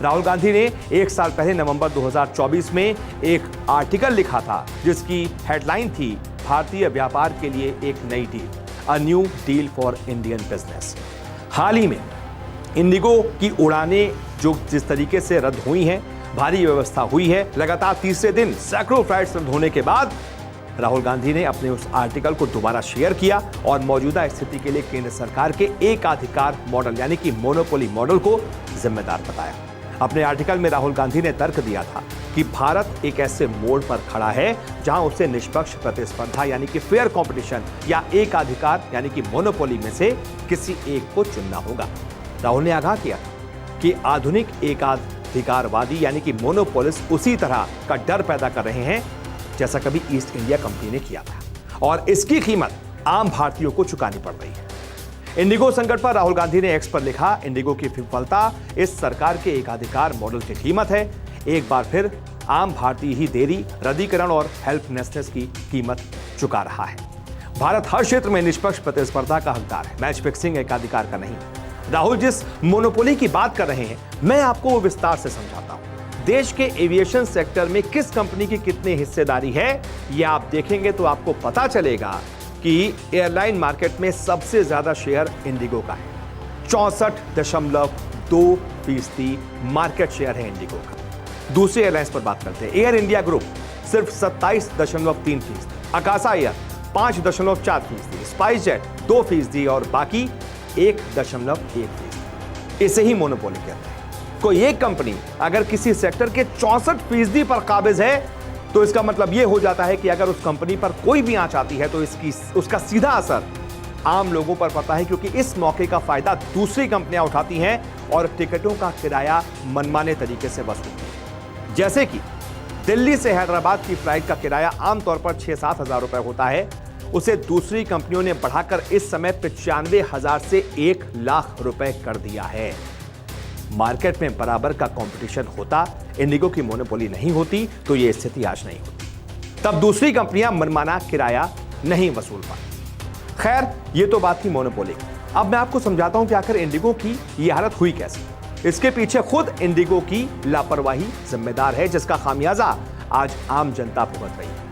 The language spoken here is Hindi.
राहुल गांधी ने एक साल पहले नवंबर 2024 में एक आर्टिकल लिखा था जिसकी हेडलाइन थी भारतीय व्यापार के लिए एक नई deal, a new deal for Indian business. हाल ही में इंडिगो की उड़ानें जो जिस तरीके से रद्द हुई हैं, भारी व्यवस्था हुई है, लगातार तीसरे दिन सैकड़ों फ्लाइट्स रद्द होने के बाद राहुल गांधी ने अपने उस आर्टिकल को दोबारा शेयर किया और मौजूदा स्थिति के लिए केंद्र सरकार के एकाधिकार मॉडल यानी कि मोनोपोली मॉडल को जिम्मेदार बताया। अपने आर्टिकल में राहुल गांधी ने तर्क दिया था कि भारत एक ऐसे मोड़ पर खड़ा है जहां उसे निष्पक्ष प्रतिस्पर्धा यानी कि फेयर कंपटीशन या एकाधिकार यानी कि मोनोपोली में से किसी एक को चुनना होगा। राहुल ने आगाह किया कि आधुनिक एकाधिकारवादी यानी कि मोनोपोलिस्ट उसी तरह का डर पैदा कर रहे हैं जैसा कभी ईस्ट इंडिया कंपनी ने किया था और इसकी कीमत आम भारतीयों को चुकानी पड़ रही है। इंडिगो संकट पर राहुल गांधी ने एक्स पर लिखा, इंडिगो की विफलता इस सरकार के एकाधिकार मॉडल की कीमत है। एक बार फिर आम भारतीय ही देरी, रद्दीकरण और हेल्पलेसनेस की कीमत चुका रहा है। भारत हर क्षेत्र में निष्पक्ष प्रतिस्पर्धा का हकदार है, मैच फिक्सिंग एकाधिकार का नहीं। राहुल जिस मोनोपोली की बात कर रहे हैं, मैं आपको वो विस्तार से समझाता हूं। देश के एविएशन सेक्टर में किस कंपनी की कितनी हिस्सेदारी है, यह आप देखेंगे तो आपको पता चलेगा कि एयरलाइन मार्केट में सबसे ज्यादा शेयर इंडिगो का है। 64.2% मार्केट शेयर है इंडिगो का। दूसरे एयरलाइंस पर बात करते हैं। एयर इंडिया ग्रुप सिर्फ 27.3%, आकाशा एयर 5.4%, स्पाइस जेट 2% और बाकी 1.1%। इसे ही मोनोपोली कहते हैं। कोई एक कंपनी अगर किसी सेक्टर के 64% पर काबिज है तो इसका मतलब यह हो जाता है कि अगर उस कंपनी पर कोई भी आंच आती है तो उसका सीधा असर आम लोगों पर पड़ता है, क्योंकि इस मौके का फायदा दूसरी कंपनियां उठाती हैं और टिकटों का किराया मनमाने तरीके से वसूलती हैं। जैसे कि दिल्ली से हैदराबाद की फ्लाइट का किराया आमतौर पर 6-7 हजार रुपए होता है, उसे दूसरी कंपनियों ने बढ़ाकर इस समय 95,000 से 1 लाख रुपए कर दिया है। मार्केट में बराबर का कंपटीशन होता, इंडिगो की मोनोपोली नहीं होती तो यह स्थिति आज नहीं होती। तब दूसरी कंपनियां मनमाना किराया नहीं वसूल पाती। खैर, यह तो बात थी मोनोपोली की। अब मैं आपको समझाता हूं कि आखिर इंडिगो की यह हालत हुई कैसे। इसके पीछे खुद इंडिगो की लापरवाही जिम्मेदार है, जिसका खामियाजा आज आम जनता भुगत रही है।